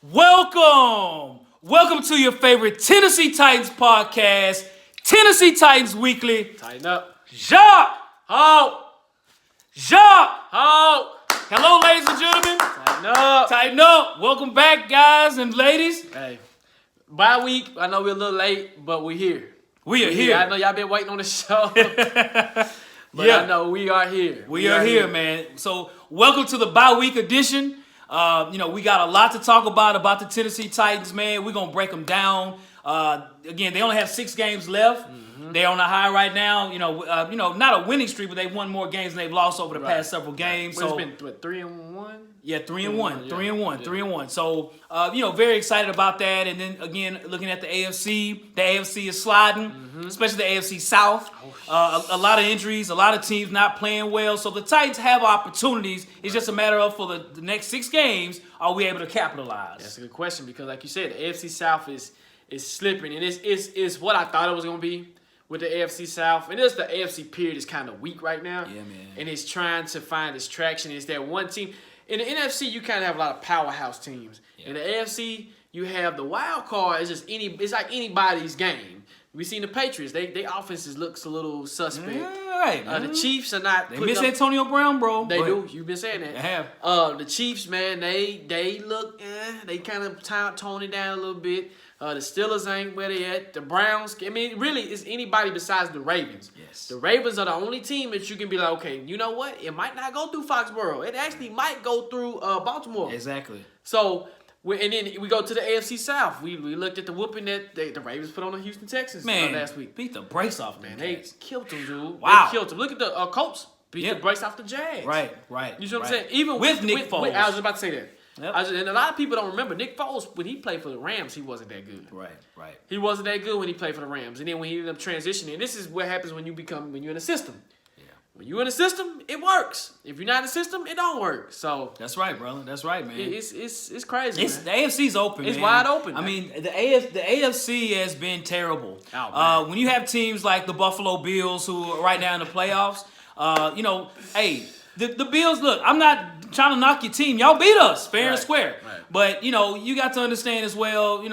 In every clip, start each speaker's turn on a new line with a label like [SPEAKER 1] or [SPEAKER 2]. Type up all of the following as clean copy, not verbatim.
[SPEAKER 1] Welcome to your favorite Tennessee Titans podcast, Tennessee Titans Weekly.
[SPEAKER 2] Tighten up.
[SPEAKER 1] Jacques!
[SPEAKER 2] Ho!
[SPEAKER 1] Jacques!
[SPEAKER 2] Ho!
[SPEAKER 1] Hello, ladies and gentlemen.
[SPEAKER 2] Tighten up.
[SPEAKER 1] Tighten up. Welcome back, guys and ladies.
[SPEAKER 2] Hey, bye week. I know we're a little late, but we're here.
[SPEAKER 1] We are here.
[SPEAKER 2] I know y'all been waiting on the show. But
[SPEAKER 1] Yeah.
[SPEAKER 2] I know we are here.
[SPEAKER 1] We are here, man. So, welcome to the bye week edition. We got a lot to talk about the Tennessee Titans, man. We're gonna break them down. Again, they only have 6 games left. Mm-hmm. They're on a high right now. Not a winning streak, but they've won more games than they've lost over the past several games.
[SPEAKER 2] Well,
[SPEAKER 1] So
[SPEAKER 2] it's been 3-1.
[SPEAKER 1] yeah, 3-1, 3-1,
[SPEAKER 2] Yeah.
[SPEAKER 1] 3-1. So very excited about that. And then again, looking at the AFC is sliding, especially the AFC South. A lot of injuries, a lot of teams not playing well. So the Titans have opportunities. It's just a matter of for the next 6 games, are we able to capitalize?
[SPEAKER 2] That's a good question because, like you said, the AFC South is slipping, and it's what I thought it was gonna be with the AFC South. And just the AFC period is kind of weak right now.
[SPEAKER 1] Yeah, man.
[SPEAKER 2] And it's trying to find its traction. It's that one team. In the NFC, you kind of have a lot of powerhouse teams.
[SPEAKER 1] Yeah.
[SPEAKER 2] In the AFC, you have the wild card. It's like anybody's game. We seen the Patriots. They offenses looks a little suspect.
[SPEAKER 1] Right.
[SPEAKER 2] The Chiefs are not.
[SPEAKER 1] They
[SPEAKER 2] putting
[SPEAKER 1] miss
[SPEAKER 2] up-
[SPEAKER 1] Antonio Brown, bro.
[SPEAKER 2] They
[SPEAKER 1] but
[SPEAKER 2] do. You've been saying that.
[SPEAKER 1] They have.
[SPEAKER 2] The Chiefs, man, they look. They kind of tone it down a little bit. The Steelers ain't where they at. The Browns. I mean, really, it's anybody besides the Ravens.
[SPEAKER 1] Yes.
[SPEAKER 2] The Ravens are the only team that you can be like, okay, you know what? It might not go through Foxborough. It actually might go through Baltimore.
[SPEAKER 1] Exactly.
[SPEAKER 2] So. And then we go to the AFC South. We looked at the whooping that the Ravens put on the Houston Texans last week.
[SPEAKER 1] Beat the brace off,
[SPEAKER 2] Man,
[SPEAKER 1] man.
[SPEAKER 2] they killed them, dude.
[SPEAKER 1] Wow.
[SPEAKER 2] They killed them. Look at the Colts. Beat the brace off the Jags.
[SPEAKER 1] Right.
[SPEAKER 2] You see what I'm
[SPEAKER 1] right.
[SPEAKER 2] saying? Even
[SPEAKER 1] with Nick Foles.
[SPEAKER 2] I was about to say that.
[SPEAKER 1] Yep.
[SPEAKER 2] And a lot of people don't remember Nick Foles when he played for the Rams. He wasn't that good.
[SPEAKER 1] Right.
[SPEAKER 2] He wasn't that good when he played for the Rams. And then when he ended up transitioning, this is what happens when you're in a system.
[SPEAKER 1] Yeah.
[SPEAKER 2] When you're in a system, it works. If you're not in a system, it don't work. So
[SPEAKER 1] That's right, brother. That's right, man.
[SPEAKER 2] it's crazy.
[SPEAKER 1] The
[SPEAKER 2] Man.
[SPEAKER 1] AFC's open.
[SPEAKER 2] It's
[SPEAKER 1] man.
[SPEAKER 2] wide open,
[SPEAKER 1] I
[SPEAKER 2] man.
[SPEAKER 1] mean, the AFC has been terrible.
[SPEAKER 2] Oh, man.
[SPEAKER 1] When you have teams like the Buffalo Bills who are right now in the playoffs, hey, the Bills. Look, I'm not trying to knock your team. Y'all beat us fair and
[SPEAKER 2] Right,
[SPEAKER 1] square.
[SPEAKER 2] right.
[SPEAKER 1] But you got to understand as well.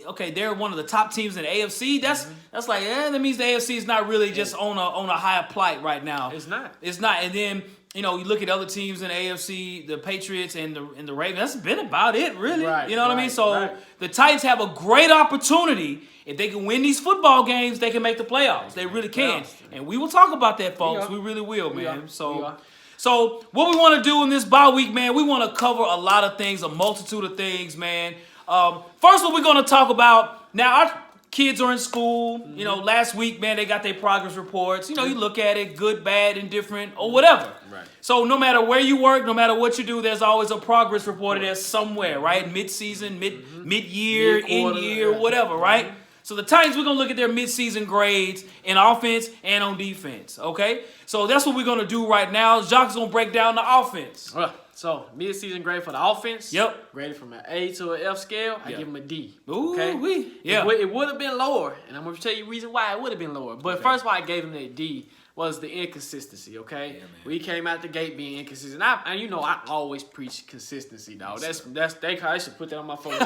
[SPEAKER 1] Okay, they're one of the top teams in the AFC. That's like, that means the AFC is not really just on a higher plight right now.
[SPEAKER 2] It's not.
[SPEAKER 1] It's not. And then you look at other teams in the AFC, the Patriots and the Ravens. That's been about it, really.
[SPEAKER 2] Right,
[SPEAKER 1] You know what I mean?
[SPEAKER 2] right,
[SPEAKER 1] So
[SPEAKER 2] right.
[SPEAKER 1] the Titans have a great opportunity. If they can win these football games, they can make the playoffs. They really can. And we will talk about that, folks. We really will,
[SPEAKER 2] We
[SPEAKER 1] man.
[SPEAKER 2] are.
[SPEAKER 1] So.
[SPEAKER 2] We are.
[SPEAKER 1] So what we want to do in this bye week, man, we want to cover a lot of things, a multitude of things, man. First, what we're going to talk about, now our kids are in school. Last week, man, they got their progress reports. You look at it, good, bad, indifferent, or whatever.
[SPEAKER 2] Right.
[SPEAKER 1] So no matter where you work, no matter what you do, there's always a progress report there somewhere, right? Mid-season, mid-year,
[SPEAKER 2] Mid-quarter,
[SPEAKER 1] in-year,
[SPEAKER 2] yeah.
[SPEAKER 1] whatever, right? So the Titans, we're going to look at their mid-season grades in offense and on defense, okay? So that's what we're going to do right now. Jacques is going to break down the offense.
[SPEAKER 2] So mid-season grade for the offense.
[SPEAKER 1] Yep.
[SPEAKER 2] Graded from an A to an F scale. I
[SPEAKER 1] Yeah.
[SPEAKER 2] give him a D.
[SPEAKER 1] Ooh,
[SPEAKER 2] Okay.
[SPEAKER 1] yeah.
[SPEAKER 2] It would have been lower, and I'm going to tell you the reason why it would have been lower. But
[SPEAKER 1] Okay.
[SPEAKER 2] first, why I gave him that D was the inconsistency. Okay.
[SPEAKER 1] Yeah, man.
[SPEAKER 2] We came out the gate being inconsistent. I always preach consistency, dog. They should put that on my phone.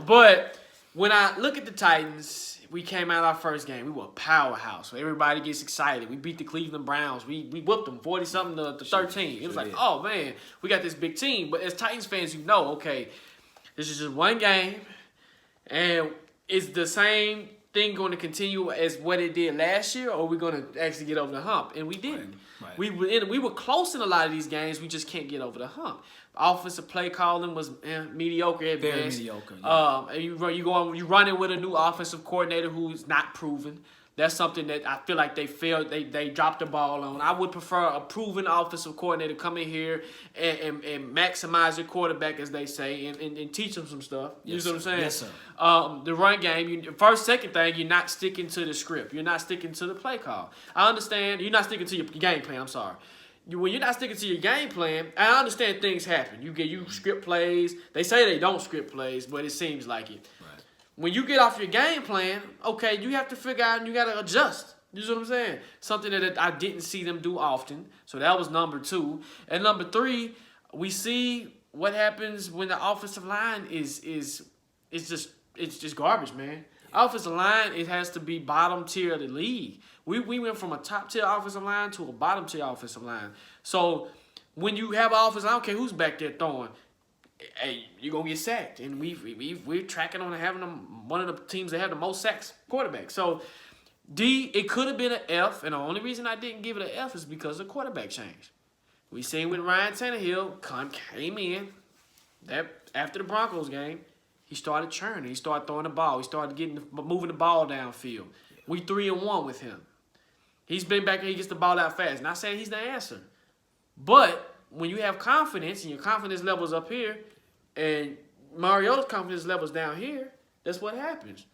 [SPEAKER 2] But when I look at the Titans, we came out our first game. We were a powerhouse. So everybody gets excited. We beat the Cleveland Browns. We whipped them 40-something to 13. It was like,
[SPEAKER 1] did.
[SPEAKER 2] oh, man, we got this big team. But as Titans fans, okay, this is just one game. And is the same thing going to continue as what it did last year, or are we going to actually get over the hump? And we didn't.
[SPEAKER 1] Right.
[SPEAKER 2] We were close in a lot of these games. We just can't get over the hump. Offensive play calling was mediocre at
[SPEAKER 1] Very
[SPEAKER 2] best.
[SPEAKER 1] mediocre, yeah.
[SPEAKER 2] And you running with a new offensive coordinator who's not proven. That's something that I feel like they failed. They dropped the ball on. I would prefer a proven offensive coordinator come in here and maximize your quarterback, as they say, and teach them some stuff.
[SPEAKER 1] Yes,
[SPEAKER 2] you know what I'm
[SPEAKER 1] sir.
[SPEAKER 2] saying?
[SPEAKER 1] Yes, sir.
[SPEAKER 2] The run game, second thing, you're not sticking to the script. You're not sticking to the play call. I understand. You're not sticking to your game plan. I'm sorry. When you're not sticking to your game plan, I understand things happen. You script plays. They say they don't script plays, but it seems like it.
[SPEAKER 1] Right.
[SPEAKER 2] When you get off your game plan, okay, you have to figure out and you got to adjust. You see what I'm saying? Something that I didn't see them do often. So that was number 2. And number 3, we see what happens when the offensive line is just garbage, man. Offensive line, it has to be bottom tier of the league. We went from a top tier offensive line to a bottom tier offensive line. So when you have an offense, I don't care who's back there throwing, hey, you're gonna get sacked. And we're tracking on having them one of the teams that have the most sacks quarterback. So D, it could have been an F, and the only reason I didn't give it an F is because of the quarterback change. We seen when Ryan Tannehill came in that after the Broncos game. He started churning. He started throwing the ball. He started moving the ball downfield. We 3-1 with him. He's been back and he gets the ball out fast. Not saying he's the answer. But when you have confidence and your confidence level's up here and Mariota's confidence level's down here, that's what happens.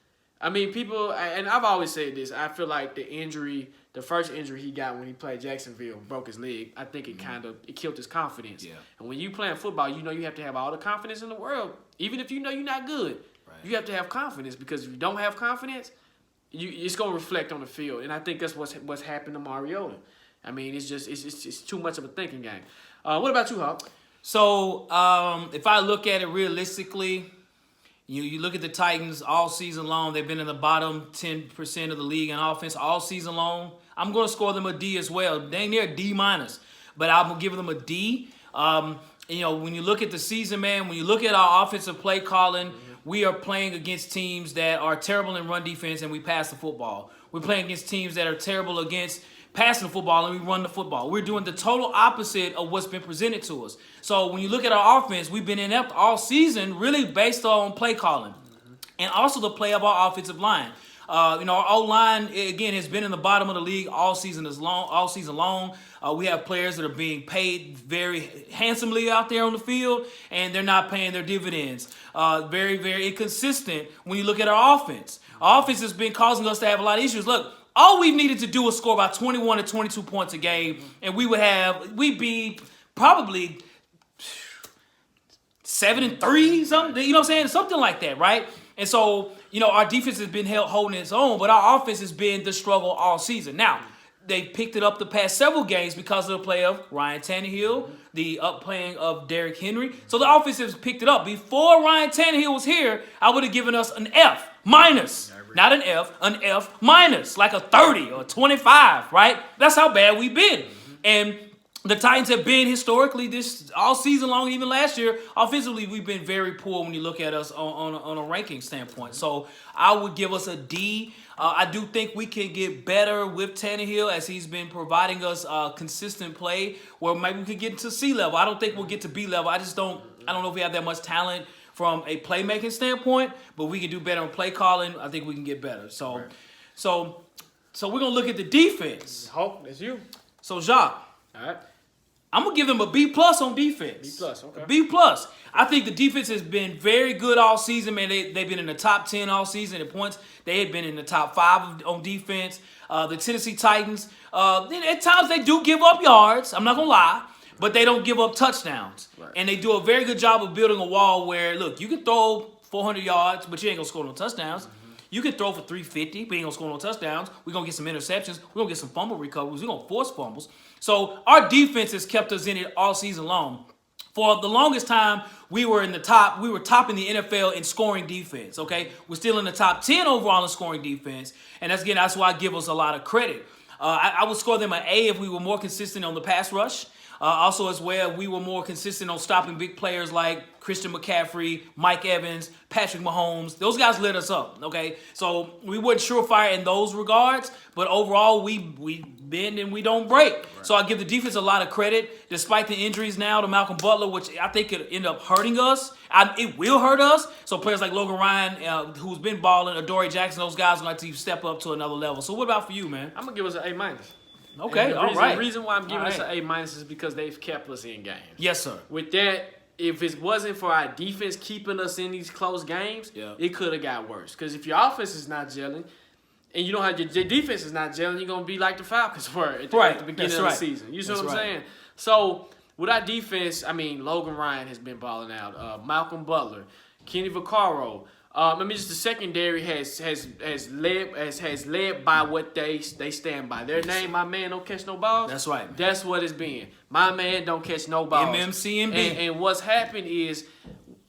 [SPEAKER 2] I mean, people, and I've always said this, I feel like the first injury he got when he played Jacksonville, broke his leg, I think it killed his confidence. Yeah. And when you playing football, you know you have to have all the confidence in the world. Even if you know you're not good, you have to have confidence, because if you don't have confidence, it's going to reflect on the field. And I think that's what's happened to Mariota. I mean, it's too much of a thinking game. What about you, Hawk?
[SPEAKER 1] So if I look at it realistically, you look at the Titans all season long. They've been in the bottom 10% of the league in offense all season long. I'm going to score them a D as well. Dang near a D minus, but I'm going to give them a D. When you look at the season, man, when you look at our offensive play calling, we are playing against teams that are terrible in run defense and we pass the football. We're playing against teams that are terrible against passing the football and we run the football. We're doing the total opposite of what's been presented to us. So when you look at our offense, we've been inept all season, really based on play calling and also the play of our offensive line. Our O-line, again, has been in the bottom of the league all season long. We have players that are being paid very handsomely out there on the field, and they're not paying their dividends. Very, very inconsistent when you look at our offense. Our offense has been causing us to have a lot of issues. Look, all we needed to do was score about 21 to 22 points a game, and we'd be probably 7-3, something. You know what I'm saying? Something like that, right? And so, our defense has been holding its own, but our offense has been the struggle all season. Now, they picked it up the past several games because of the play of Ryan Tannehill, the upplaying of Derrick Henry. So the offense has picked it up. Before Ryan Tannehill was here, I would have given us an F minus. Not an F minus, like a 30 or a 25, right? That's how bad we've been. And the Titans have been historically this all season long, even last year. Offensively, we've been very poor when you look at us on a ranking standpoint. So I would give us a D. I do think we can get better with Tannehill as he's been providing us consistent play where maybe we could get into C level. I don't think we'll get to B level. I don't know if we have that much talent from a playmaking standpoint, but we can do better on play calling. I think we can get better. So we're going to look at the defense.
[SPEAKER 2] Hope, that's you.
[SPEAKER 1] So, Jacques.
[SPEAKER 2] All right.
[SPEAKER 1] I'm going to give them a B+ on defense.
[SPEAKER 2] B+, okay.
[SPEAKER 1] A B+. I think the defense has been very good all season, man. They've been in the top 10 all season in points. They had been in the top 5 on defense. The Tennessee Titans, at times they do give up yards. I'm not going to lie. But they don't give up touchdowns. Right. And they do a very good job of building a wall where, look, you can throw 400 yards, but you ain't going to score no touchdowns. You can throw for 350, but you ain't going to score no touchdowns. We're going to get some interceptions. We're going to get some fumble recoveries. We're going to force fumbles. So our defense has kept us in it all season long. For the longest time, we were top in the NFL in scoring defense, okay? We're still in the top 10 overall in scoring defense. And that's why I give us a lot of credit. I would score them an A if we were more consistent on the pass rush. Also, as well, we were more consistent on stopping big players like Christian McCaffrey, Mike Evans, Patrick Mahomes. Those guys lit us up, okay? So we weren't surefire in those regards, but overall, we bend and we don't break. Right. So I give the defense a lot of credit, despite the injuries now to Malcolm Butler, which I think could end up hurting us. It will hurt us. So players like Logan Ryan, who's been balling, Adoree Jackson, those guys are going to step up to another level. So what about for you, man?
[SPEAKER 2] I'm going to give us an A-.
[SPEAKER 1] Okay,
[SPEAKER 2] The reason why I'm giving us an A- is because they've kept us in games.
[SPEAKER 1] Yes, sir.
[SPEAKER 2] With that, if it wasn't for our defense keeping us in these close games, it could have got worse. Because if your offense is not gelling, and you don't have your defense is not gelling, you're going to be like the Falcons were at the beginning of the season. You see what I'm saying? So with our defense, I mean, Logan Ryan has been balling out. Malcolm Butler, Kenny Vaccaro, Just the secondary has led by what they stand by. Their name, my man, don't catch no balls.
[SPEAKER 1] That's right, man.
[SPEAKER 2] That's what it's been. My man don't catch no balls.
[SPEAKER 1] MMCMB.
[SPEAKER 2] And what's happened is,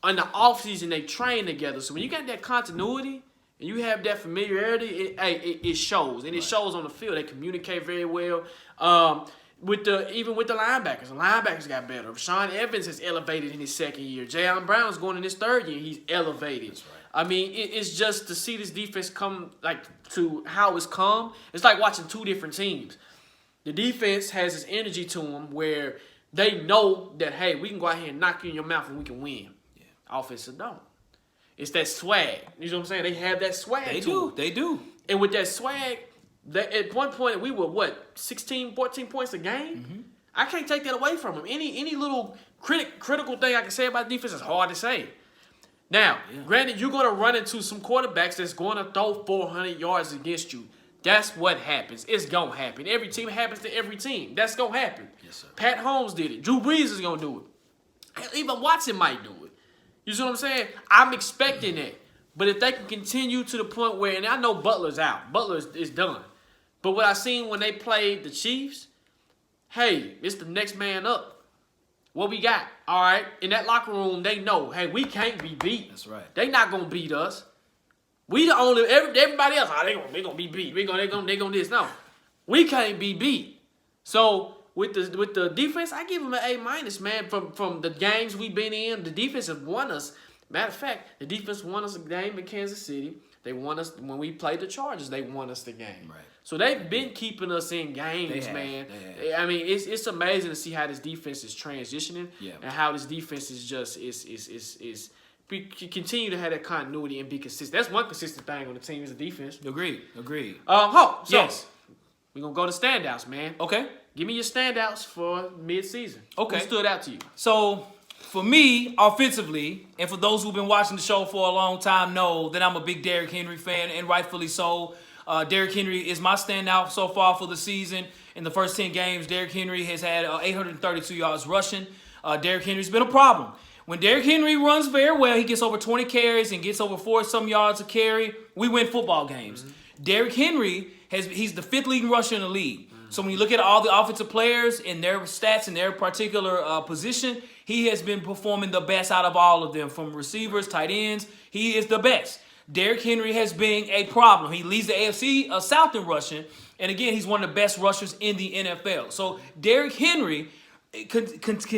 [SPEAKER 2] in the offseason, they train together. So when you got that continuity and you have that familiarity, it shows. And it shows on the field. They communicate very well. Even with the linebackers got better. Rashawn Evans has elevated in his second year. Jayon Brown's going in his third year. He's elevated.
[SPEAKER 1] That's right.
[SPEAKER 2] I mean, it's just to see this defense come to how it's come. It's like watching two different teams. The defense has this energy to them where they know that, hey, we can go out here and knock you in your mouth and we can win. Yeah. Offensive don't. It's that swag. You know what I'm saying? They have that swag.
[SPEAKER 1] They do.
[SPEAKER 2] And with that swag, at one point we were 16, 14 points a game. Mm-hmm. I can't take that away from them. Any little critical thing I can say about defense is hard to say. Now, granted, you're going to run into some quarterbacks that's going to throw 400 yards against you. That's what happens. It's going to happen. Every team happens to every team. That's going to happen.
[SPEAKER 1] Yes, sir.
[SPEAKER 2] Pat Holmes did it. Drew Brees is going to do it. Even Watson might do it. You see what I'm saying? I'm expecting that. But if they can continue to the point where, and I know Butler's out. Butler is done. But what I seen when they played the Chiefs, hey, it's the next man up. What we got, all right? In that locker room, they know, hey, we can't be beat.
[SPEAKER 1] That's right.
[SPEAKER 2] They not gonna beat us. We the only everybody else. They gonna be beat. They gonna this. No, we can't be beat. So with the defense, I give them an A-, man. From the games we've been in, the defense have won us. Matter of fact, the defense won us a game in Kansas City. They won us when we played the Chargers. They won us the game. Right. So they've been keeping us in games, man. I mean, it's amazing to see how this defense is transitioning and how this defense is just is continue to have that continuity and be consistent. That's one consistent thing on the team is the defense.
[SPEAKER 1] Agreed.
[SPEAKER 2] Yes. We're gonna go to standouts, man.
[SPEAKER 1] Okay.
[SPEAKER 2] Give me your standouts for mid-season.
[SPEAKER 1] Okay.
[SPEAKER 2] Who stood out to you?
[SPEAKER 1] So for me, offensively, and for those who've been watching the show for a long time know that I'm a big Derrick Henry fan, and rightfully so. Derrick Henry is my standout so far for the season. In the first 10 games, Derrick Henry has had 832 yards rushing. Derrick Henry's been a problem. When Derrick Henry runs very well, he gets over 20 carries and gets over 4-some yards a carry, we win football games. Mm-hmm. Derrick Henry, he's the 5th leading rusher in the league. Mm-hmm. So when you look at all the offensive players and their stats in their particular position, he has been performing the best out of all of them, from receivers, tight ends. He is the best. Derrick Henry has been a problem. He leads the AFC South in rushing, and again, he's one of the best rushers in the NFL. So Derrick Henry can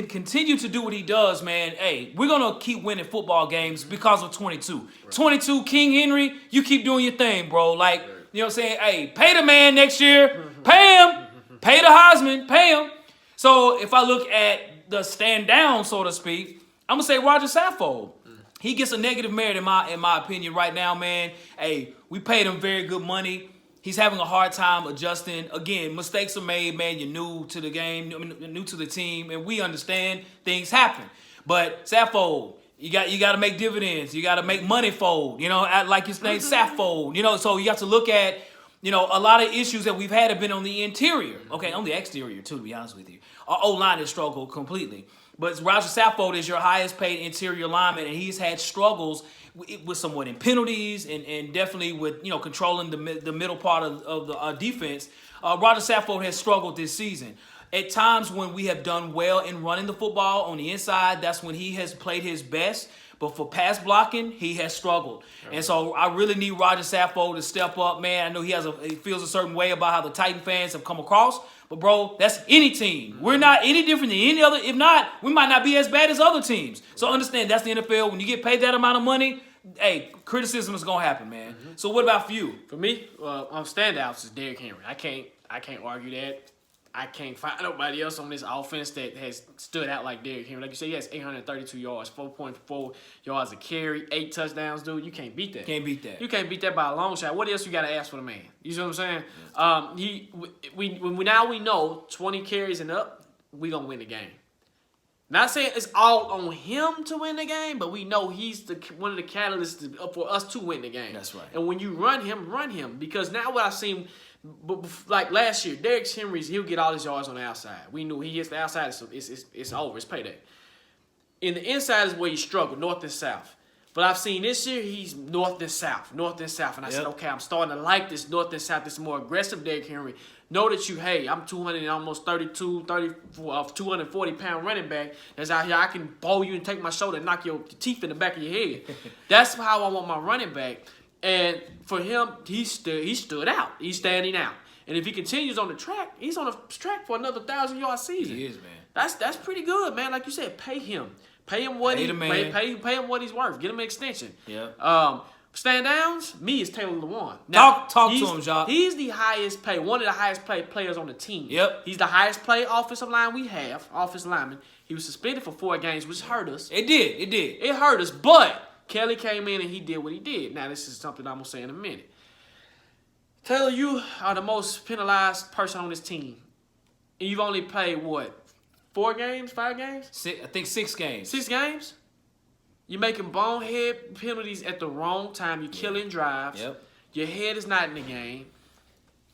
[SPEAKER 1] continue to do what he does, man. Hey, we're going to keep winning football games because of 22. Right. 22, King Henry, you keep doing your thing, bro. Like, you know what I'm saying? Hey, pay the man next year. Pay him. Pay the Heisman. Pay him. So if I look at the stand down, so to speak, I'm going to say Roger Saffold. He gets a negative merit in my opinion right now, man. Hey, we paid him very good money. He's having a hard time adjusting. Again, mistakes are made, man. You're new to the game, new to the team, and we understand things happen. But Saffold, you got to make dividends. You got to make money fold. You know, like his name, Saffold. You know, so you have to look at, you know, a lot of issues that we've had have been on the interior. Okay, on the exterior too, to be honest with you. Our O-line has struggled completely. But Roger Saffold is your highest paid interior lineman, and he's had struggles with somewhat in penalties and definitely with, you know, controlling the middle part of the defense. Roger Saffold has struggled this season. At times when we have done well in running the football on the inside, that's when he has played his best. But for pass blocking, he has struggled. And so I really need Roger Saffold to step up, man. I know he feels a certain way about how the Titan fans have come across. But, bro, that's any team. We're not any different than any other. If not, we might not be as bad as other teams. So understand, that's the NFL. When you get paid that amount of money, hey, criticism is going to happen, man. Mm-hmm. So what about for you?
[SPEAKER 2] For me, on standouts is Derrick Henry. I can't argue that. I can't find nobody else on this offense that has stood out like Derrick Henry. Like you said, he has 832 yards, 4.4 yards a carry, 8 touchdowns, dude. You can't beat that.
[SPEAKER 1] Can't beat that.
[SPEAKER 2] You can't beat that by a long shot. What else you got to ask for the man? You see what I'm saying? Now we know 20 carries and up, we going to win the game. Not saying it's all on him to win the game, but we know he's one of the catalysts for us to win the game.
[SPEAKER 1] That's right.
[SPEAKER 2] And when you run him. Because now what I've seen, like last year, Derrick Henry, he'll get all his yards on the outside. We knew he hits the outside, so it's over. It's payday. In the inside is where you struggle, north and south. But I've seen this year, he's north and south. And I said, okay, I'm starting to like this north and south, this more aggressive Derrick Henry. Know that I'm 200 and almost 240-pound running back that's out here. I can bowl you and take my shoulder and knock your teeth in the back of your head. That's how I want my running back. And for him, he stood out. He's standing out. And if he continues on the track, he's on a track for another 1,000-yard season.
[SPEAKER 1] He is, man.
[SPEAKER 2] That's pretty good, man. Like you said, pay him. Pay him what he's worth. Get him an extension.
[SPEAKER 1] Yeah.
[SPEAKER 2] Stand downs, me is Taylor Lewan. Now,
[SPEAKER 1] talk to him, Jacques.
[SPEAKER 2] He's the highest paid, one of the highest paid players on the team.
[SPEAKER 1] Yep.
[SPEAKER 2] He's the highest paid offensive line we have, offensive lineman. He was suspended for 4 games, which hurt us.
[SPEAKER 1] It did.
[SPEAKER 2] It hurt us, but Kelly came in and he did what he did. Now, this is something I'm going to say in a minute. Taylor, you are the most penalized person on this team. And you've only played, what, 4 games, 5 games?
[SPEAKER 1] I think 6 games.
[SPEAKER 2] 6 games? You're making bonehead penalties at the wrong time. You're killing drives.
[SPEAKER 1] Yep.
[SPEAKER 2] Your head is not in the game.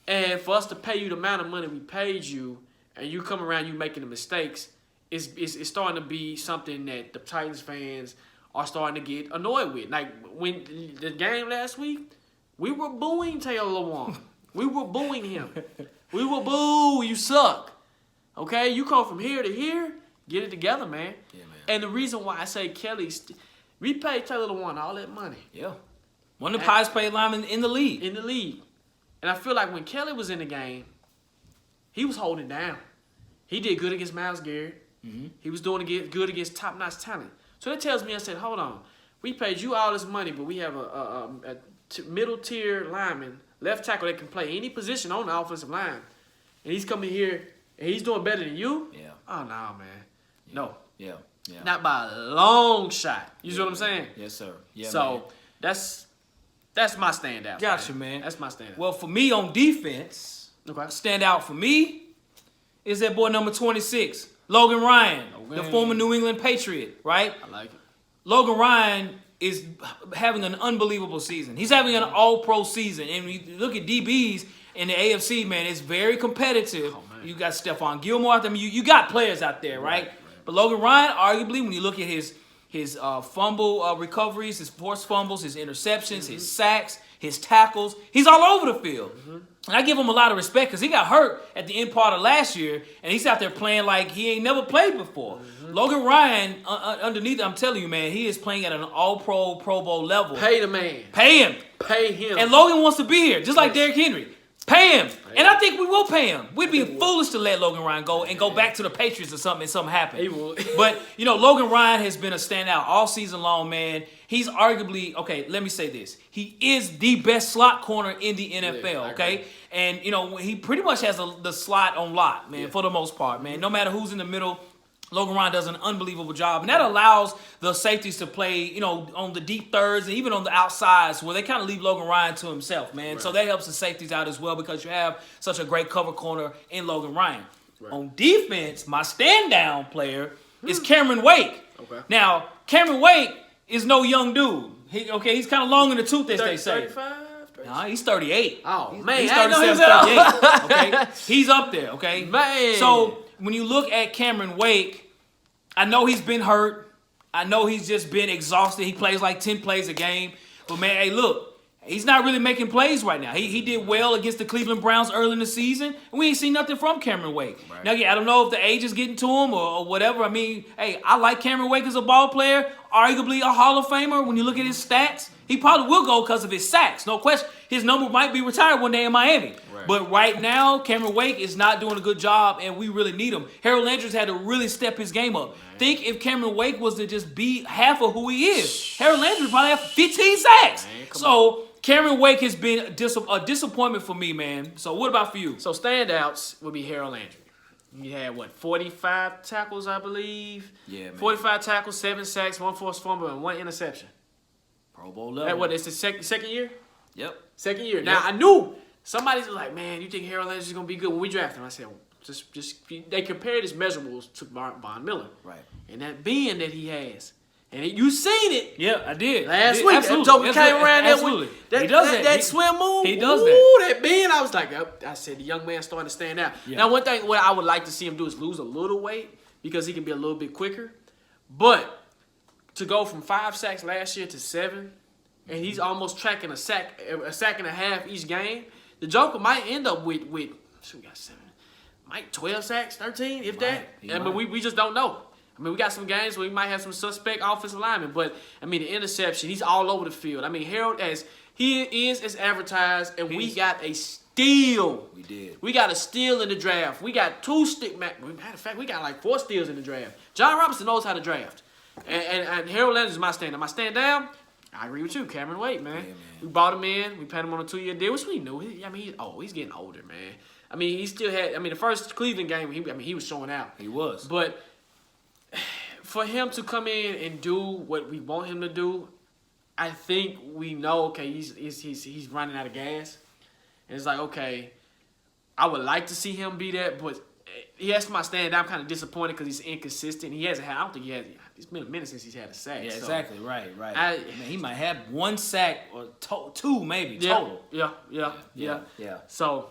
[SPEAKER 2] And for us to pay you the amount of money we paid you, and you come around, you making the mistakes, it's starting to be something that the Titans fans are starting to get annoyed with. Like, when the game last week, we were booing Taylor Lewan. We were booing him. We were boo, you suck. Okay? You come from here to here, get it together, man.
[SPEAKER 1] Yeah, man.
[SPEAKER 2] And the reason why I say Kelly, we paid Taylor Lewan all that money.
[SPEAKER 1] Yeah. One of the highest paid linemen in the league.
[SPEAKER 2] And I feel like when Kelly was in the game, he was holding down. He did good against Myles Garrett.
[SPEAKER 1] Mm-hmm.
[SPEAKER 2] He was doing good against top-notch talent. So that tells me, I said, hold on. We paid you all this money, but we have a middle-tier lineman, left tackle that can play any position on the offensive line. And he's coming here, and he's doing better than you?
[SPEAKER 1] Yeah.
[SPEAKER 2] Oh, no, man.
[SPEAKER 1] Yeah.
[SPEAKER 2] No.
[SPEAKER 1] Yeah.
[SPEAKER 2] Not by a long shot. You see what I'm saying?
[SPEAKER 1] Yes, sir. Yeah,
[SPEAKER 2] so
[SPEAKER 1] man.
[SPEAKER 2] that's my standout.
[SPEAKER 1] Gotcha, man.
[SPEAKER 2] That's my standout.
[SPEAKER 1] Well, for me on defense, standout for me is that boy number 26, Logan Ryan, the former New England Patriot, right?
[SPEAKER 2] I like it.
[SPEAKER 1] Logan Ryan is having an unbelievable season. He's having an all-pro season. And when you look at DBs in the AFC, man, it's very competitive. You got Stephon Gilmore out there. I mean, you got players out there, right? But Logan Ryan, arguably, when you look at his fumble recoveries, his forced fumbles, his interceptions, his sacks, his tackles, he's all over the field. And I give him a lot of respect because he got hurt at the end part of last year, and he's out there playing like he ain't never played before. Logan Ryan, underneath, I'm telling you, man, he is playing at an all-pro, Pro Bowl level.
[SPEAKER 2] Pay the man.
[SPEAKER 1] Pay him.
[SPEAKER 2] Pay him.
[SPEAKER 1] And Logan wants to be here, just like Derrick Henry. Pay him. And I think we will pay him. We'd be foolish to let Logan Ryan go and go back to the Patriots or something and something happen.
[SPEAKER 2] He will.
[SPEAKER 1] But, Logan Ryan has been a standout all season long, man. He's arguably, okay, let me say this. He is the best slot corner in the NFL, okay? And, he pretty much has the slot on lock, man, for the most part, man. No matter who's in the middle, Logan Ryan does an unbelievable job. And that allows the safeties to play, on the deep thirds and even on the outsides where they kind of leave Logan Ryan to himself, man. Right. So that helps the safeties out as well because you have such a great cover corner in Logan Ryan. Right. On defense, my stand-down player is Cameron Wake. Okay. Now, Cameron Wake is no young dude. He's kind of long in the tooth, as they say.
[SPEAKER 2] 35?
[SPEAKER 1] Nah, he's 38.
[SPEAKER 2] Oh, man.
[SPEAKER 1] He's 37, 38. Okay? He's up there, okay?
[SPEAKER 2] Man.
[SPEAKER 1] So when you look at Cameron Wake, I know he's been hurt. I know he's just been exhausted. He plays like 10 plays a game. But, man, hey, look, he's not really making plays right now. He did well against the Cleveland Browns early in the season, and we ain't seen nothing from Cameron Wake. Right. Now, I don't know if the age is getting to him or whatever. I mean, hey, I like Cameron Wake as a ball player, arguably a Hall of Famer. When you look at his stats, he probably will go because of his sacks. No question. His number might be retired one day in Miami. Right. But right now, Cameron Wake is not doing a good job, and we really need him. Harold Landry's had to really step his game up. Man. Think if Cameron Wake was to just be half of who he is, Harold Landry probably have 15 sacks. Man, Cameron Wake has been a disappointment for me, man. So what about for you?
[SPEAKER 2] So standouts would be Harold Landry. He had, 45 tackles, I believe? Yeah, man. 45 tackles, 7 sacks, 1 forced fumble, and 1 interception.
[SPEAKER 1] Pro Bowl level.
[SPEAKER 2] It's the second year?
[SPEAKER 1] Yep.
[SPEAKER 2] Second year. Now, I knew somebody's like, man, you think Harold Landry's going to be good when we draft him? I said, they compared his measurables to Von Miller. Right. And that being that he has. And you seen it.
[SPEAKER 1] Yeah, I did.
[SPEAKER 2] Last week. Absolutely. Joker came around there with he does that swim move.
[SPEAKER 1] He does that.
[SPEAKER 2] That bend. I was like, I said, the young man's starting to stand out. Yeah. Now, one thing what I would like to see him do is lose a little weight because he can be a little bit quicker. But to go from 5 sacks last year to 7, and he's almost tracking a sack and a half each game, the Joker might end up with we got 7, might 12 sacks, 13, if that. I mean, we just don't know. I mean, we got some games where we might have some suspect offensive linemen, but I mean, the interception, he's all over the field. I mean, Harold, he is as advertised, and we got a steal.
[SPEAKER 1] We did.
[SPEAKER 2] We got a steal in the draft. We got 2 matter of fact, we got like 4 steals in the draft. John Robinson knows how to draft. And Harold Landers is my stand. Am I stand down? I agree with you, Cameron Wade, man. Yeah, man. We bought him in. We paid him on a 2-year deal, which we knew. He's getting older, man. I mean, he still had. I mean, the first Cleveland game, he was showing out.
[SPEAKER 1] He was.
[SPEAKER 2] But for him to come in and do what we want him to do, I think we know. Okay, he's running out of gas, and it's like, okay, I would like to see him be that, but he has to my stand. I'm kind of disappointed because he's inconsistent. He hasn't had. I don't think he has. It's been a minute since he's had a sack.
[SPEAKER 1] Yeah,
[SPEAKER 2] so.
[SPEAKER 1] exactly. Right. I mean, he might have 1 sack or 2 maybe total.
[SPEAKER 2] Yeah. So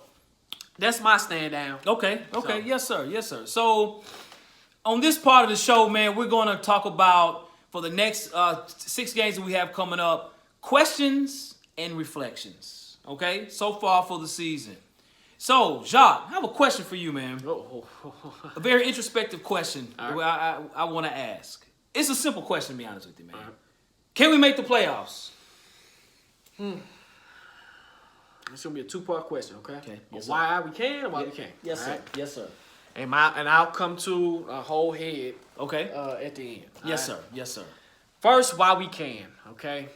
[SPEAKER 2] that's my stand down.
[SPEAKER 1] Okay. Yes, sir. So on this part of the show, man, we're going to talk about, for the next 6 games that we have coming up, questions and reflections. Okay, so far for the season. So, Jacques, I have a question for you, man. A very introspective question I want to ask. It's a simple question, to be honest with you, man. Can we make the playoffs?
[SPEAKER 2] It's going to be a 2-part question, okay?
[SPEAKER 1] Yes,
[SPEAKER 2] why we can and why we can't.
[SPEAKER 1] Yes, sir.
[SPEAKER 2] Right?
[SPEAKER 1] Yes, sir.
[SPEAKER 2] And I'll come to a whole head at the end.
[SPEAKER 1] Yes, sir. Yes, sir.
[SPEAKER 2] First, why we can, okay?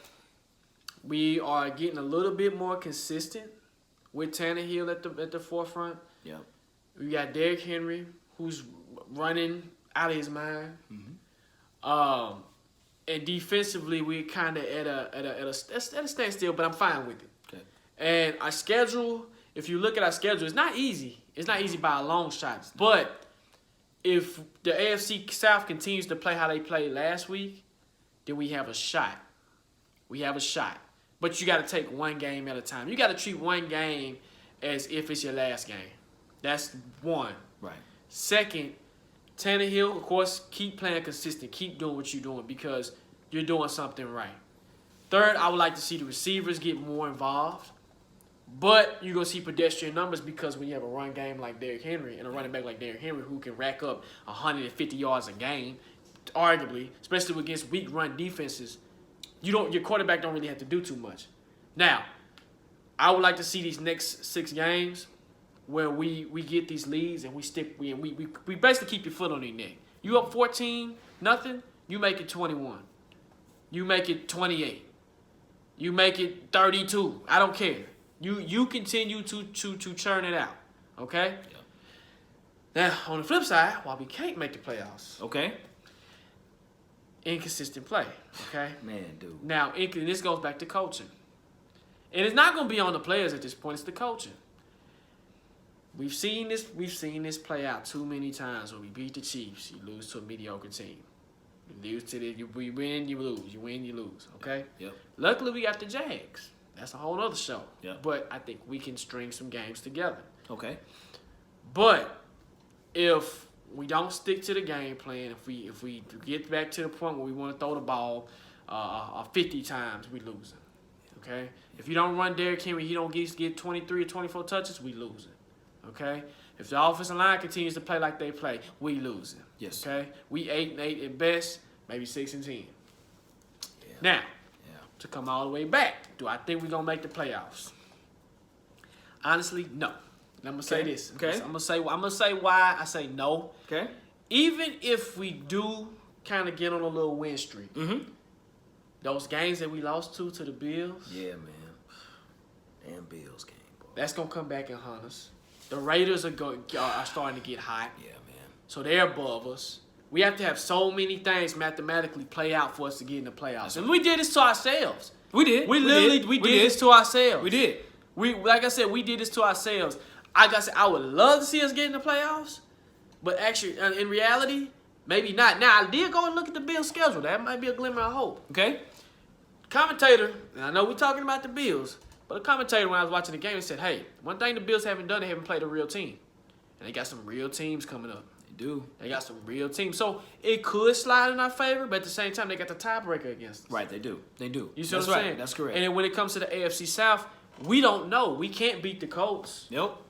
[SPEAKER 2] We are getting a little bit more consistent with Tannehill at the forefront.
[SPEAKER 1] Yeah.
[SPEAKER 2] We got Derrick Henry, who's running out of his mind.
[SPEAKER 1] Mm-hmm.
[SPEAKER 2] And defensively, we're kind of at a standstill, but I'm fine with it.
[SPEAKER 1] Okay.
[SPEAKER 2] And our schedule, if you look at our schedule, it's not easy. It's not easy by a long shot. But if the AFC South continues to play how they played last week, then we have a shot. But you got to take 1 game at a time. You got to treat 1 game as if it's your last game. That's 1.
[SPEAKER 1] Right.
[SPEAKER 2] Second, Tannehill, of course, keep playing consistent. Keep doing what you're doing because you're doing something right. Third, I would like to see the receivers get more involved. But you're going to see pedestrian numbers because when you have a run game like Derrick Henry and a running back like Derrick Henry who can rack up 150 yards a game, arguably, especially against weak run defenses, your quarterback don't really have to do too much. Now, I would like to see these next 6 games where we get these leads and we basically keep your foot on their neck. You up 14-0, you make it 21. You make it 28. You make it 32. I don't care. You continue to churn it out. Okay?
[SPEAKER 1] Yeah.
[SPEAKER 2] Now, on the flip side, while we can't make the playoffs.
[SPEAKER 1] Okay.
[SPEAKER 2] Inconsistent play. Okay?
[SPEAKER 1] Man, dude.
[SPEAKER 2] Now, this goes back to coaching. And it's not going to be on the players at this point. It's the coaching. We've seen this play out too many times. When we beat the Chiefs, you lose to a mediocre team. You lose to we win, you lose. You win, you lose. Okay?
[SPEAKER 1] Yep.
[SPEAKER 2] Luckily, we got the Jags. That's a whole other show.
[SPEAKER 1] Yep.
[SPEAKER 2] But I think we can string some games together.
[SPEAKER 1] Okay.
[SPEAKER 2] But if we don't stick to the game plan, if we get back to the point where we want to throw the ball 50 times, we losing. Okay? If you don't run Derrick Henry, he don't get 23 or 24 touches, we losing. Okay? If the offensive line continues to play like they play, we losing.
[SPEAKER 1] Yes.
[SPEAKER 2] Okay? We 8-8 at best, maybe 6-10.
[SPEAKER 1] Yeah.
[SPEAKER 2] Now, to come all the way back, do I think we're gonna make the playoffs? Honestly, no. And I'm gonna say this.
[SPEAKER 1] Okay.
[SPEAKER 2] I'm gonna say why I say no.
[SPEAKER 1] Okay.
[SPEAKER 2] Even if we do kind of get on a little win streak, those games that we lost to the Bills,
[SPEAKER 1] yeah, man, and Bills game, boy.
[SPEAKER 2] That's gonna come back and hunt us. The Raiders are starting to get hot.
[SPEAKER 1] Yeah, man.
[SPEAKER 2] So they're above us. We have to have so many things mathematically play out for us to get in the playoffs. And we did this to ourselves.
[SPEAKER 1] We did.
[SPEAKER 2] We did this to ourselves.
[SPEAKER 1] We did.
[SPEAKER 2] Like I said, we did this to ourselves. Like I said, I would love to see us get in the playoffs, but actually, in reality, maybe not. Now, I did go and look at the Bills' schedule. That might be a glimmer of hope.
[SPEAKER 1] Okay.
[SPEAKER 2] Commentator, and I know we're talking about the Bills, but a commentator when I was watching the game said, hey, one thing the Bills haven't done, they haven't played a real team. And they got some real teams coming up.
[SPEAKER 1] Do.
[SPEAKER 2] They got some real teams. So it could slide in our favor, but at the same time, they got the tiebreaker against us.
[SPEAKER 1] Right, they do. They do.
[SPEAKER 2] You see
[SPEAKER 1] That's
[SPEAKER 2] what I'm
[SPEAKER 1] right.
[SPEAKER 2] saying?
[SPEAKER 1] That's correct.
[SPEAKER 2] And then when it comes to the AFC South, we don't know. We can't beat the Colts.
[SPEAKER 1] Nope.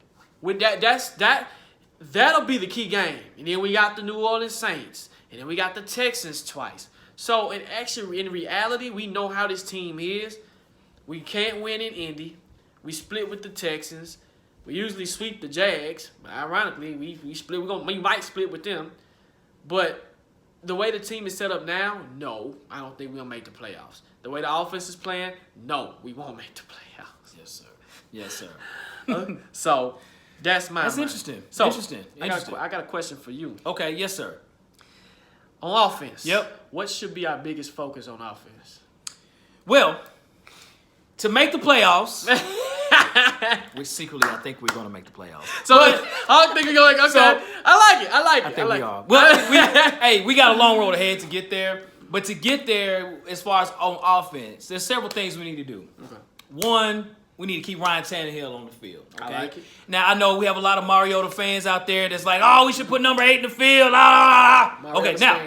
[SPEAKER 2] With that'll be the key game. And then we got the New Orleans Saints. And then we got the Texans twice. So in reality, we know how this team is. We can't win in Indy. We split with the Texans. We usually sweep the Jags. But ironically, we split. We might split with them. But the way the team is set up now, no, I don't think we'll make the playoffs. The way the offense is playing, no, we won't make the playoffs.
[SPEAKER 1] Yes, sir. Yes, sir.
[SPEAKER 2] So that's my.
[SPEAKER 1] That's
[SPEAKER 2] mind.
[SPEAKER 1] interesting.
[SPEAKER 2] So
[SPEAKER 1] Interesting.
[SPEAKER 2] I got a question for you.
[SPEAKER 1] Okay, yes, sir.
[SPEAKER 2] On offense,
[SPEAKER 1] Yep.
[SPEAKER 2] what should be our biggest focus on offense?
[SPEAKER 1] Well, to make the playoffs, which secretly I think we're going to make the playoffs.
[SPEAKER 2] So I think we're going. Okay,
[SPEAKER 1] So-
[SPEAKER 2] I like it.
[SPEAKER 1] I think we are. Well, we got a long road ahead to get there. But to get there, as far as on offense, there's several things we need to do.
[SPEAKER 2] Okay.
[SPEAKER 1] One, we need to keep Ryan Tannehill on the field. Okay?
[SPEAKER 2] I like it.
[SPEAKER 1] Now, I know we have a lot of Mariota fans out there that's like, oh, we should put number 8 in the field. Okay, now,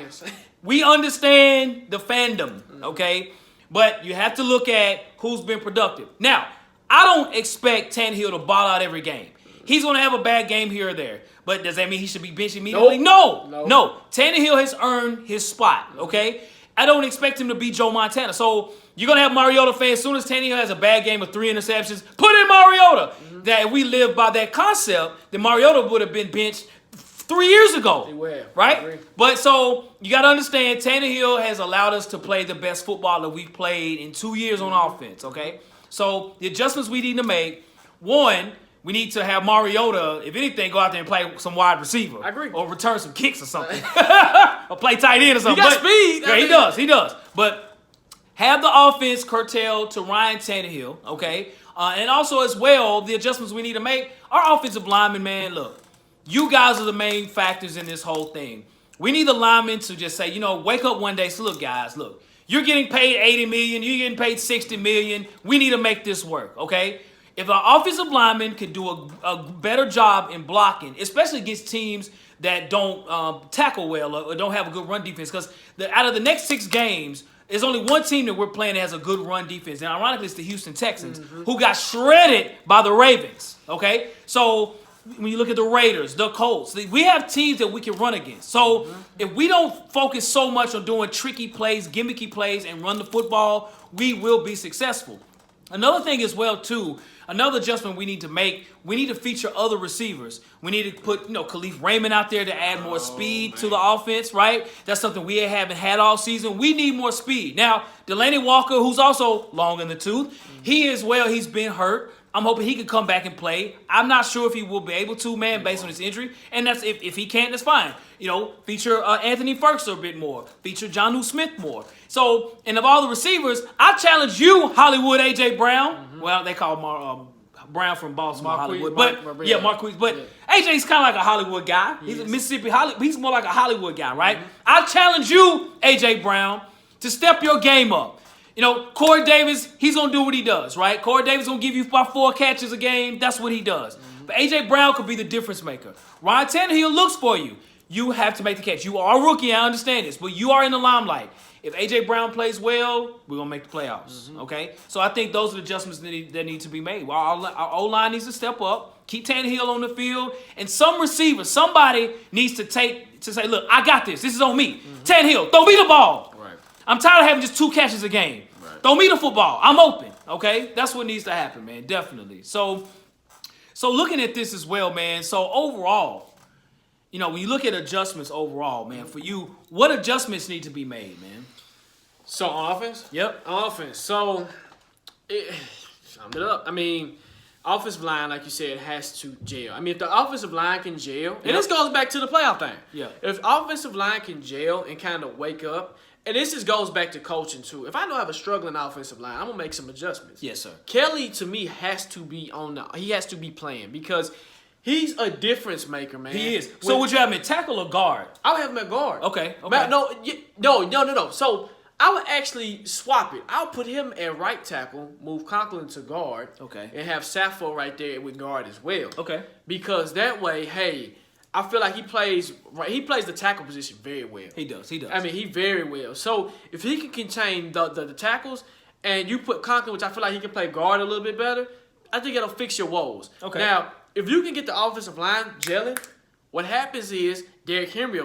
[SPEAKER 1] we understand the fandom, okay? But you have to look at who's been productive. Now, I don't expect Tannehill to ball out every game. He's going to have a bad game here or there. But does that mean he should be benched immediately?
[SPEAKER 2] Nope.
[SPEAKER 1] No. Tannehill has earned his spot, okay? I don't expect him to be Joe Montana. So you're going to have Mariota fans. As soon as Tannehill has a bad game of 3 interceptions, put in Mariota. That if we live by that concept, then Mariota would have been benched 3 years ago.
[SPEAKER 2] He will.
[SPEAKER 1] Right? But so you got to understand, Tannehill has allowed us to play the best football that we've played in 2 years on offense, okay? So the adjustments we need to make, one, we need to have Mariota, if anything, go out there and play some wide receiver.
[SPEAKER 2] I agree.
[SPEAKER 1] Or return some kicks or something. Or play tight end or something.
[SPEAKER 2] He got speed.
[SPEAKER 1] Yeah, he does. But have the offense curtailed to Ryan Tannehill, okay? And also as well, the adjustments we need to make. Our offensive linemen, man, look, you guys are the main factors in this whole thing. We need the linemen to just say, wake up one day, say, look, guys, look, you're getting paid $80 million, you're getting paid $60 million. We need to make this work, okay? If our offensive linemen could do a better job in blocking, especially against teams that don't tackle well or don't have a good run defense, because out of the next 6 games, there's only one team that we're playing that has a good run defense, and ironically, it's the Houston Texans, who got shredded by the Ravens, okay? So when you look at the Raiders, the Colts, we have teams that we can run against. So if we don't focus so much on doing tricky plays, gimmicky plays, and run the football, we will be successful. Another thing as well, too, another adjustment we need to make, we need to feature other receivers. We need to put, Khalif Raymond out there to add more speed to the offense, right? That's something we haven't had all season. We need more speed. Now, Delaney Walker, who's also long in the tooth, he's been hurt. I'm hoping he can come back and play. I'm not sure if he will be able to, man, based on his injury. And that's if he can't, that's fine. Feature Anthony Firkser a bit more. Feature Jonnu Smith more. So, and of all the receivers, I challenge you, Hollywood A.J. Brown. Well, they call him Brown from Baltimore, Hollywood. Marquise. But A.J.'s kind of like a Hollywood guy. He's a Mississippi Hollywood. He's more like a Hollywood guy, right? I challenge you, A.J. Brown, to step your game up. Corey Davis, he's going to do what he does, right? Corey Davis going to give you about 4 catches a game. That's what he does. But A.J. Brown could be the difference maker. Ryan Tannehill looks for you. You have to make the catch. You are a rookie, I understand this, but you are in the limelight. If A.J. Brown plays well, we're going to make the playoffs, okay? So I think those are the adjustments that need to be made. Our O-line needs to step up, keep Tannehill on the field, and some receiver, somebody needs to say, look, I got this. This is on me. Tannehill, throw me the ball.
[SPEAKER 2] Right.
[SPEAKER 1] I'm tired of having just 2 catches a game. Right. Throw me the football. I'm open, okay? That's what needs to happen, man, definitely. So looking at this as well, man, so overall, when you look at adjustments overall, man, for you, what adjustments need to be made, man?
[SPEAKER 2] So on offense?
[SPEAKER 1] Yep.
[SPEAKER 2] On offense. So, sum it up. I mean, offensive line, like you said, has to gel. I mean, if the offensive line can gel, and this goes back to the playoff thing.
[SPEAKER 1] Yeah.
[SPEAKER 2] If offensive line can gel and kind of wake up, and this just goes back to coaching too. If I know I have a struggling offensive line, I'm gonna make some adjustments.
[SPEAKER 1] Yes, sir.
[SPEAKER 2] Kelly, to me, has to be playing because he's a difference maker, man.
[SPEAKER 1] He is. So would you have him at tackle or guard?
[SPEAKER 2] I would have him at guard.
[SPEAKER 1] Okay.
[SPEAKER 2] No. So I would actually swap it. I'll put him at right tackle, move Conklin to guard,
[SPEAKER 1] Okay.
[SPEAKER 2] and have Sappho right there with guard as well.
[SPEAKER 1] Okay.
[SPEAKER 2] Because that way, hey, I feel like he plays the tackle position very well.
[SPEAKER 1] He does.
[SPEAKER 2] I mean, he very well. So if he can contain the tackles and you put Conklin, which I feel like he can play guard a little bit better, I think it'll fix your woes.
[SPEAKER 1] Okay.
[SPEAKER 2] Now, if you can get the offensive line gelling, what happens is Derrick Henry,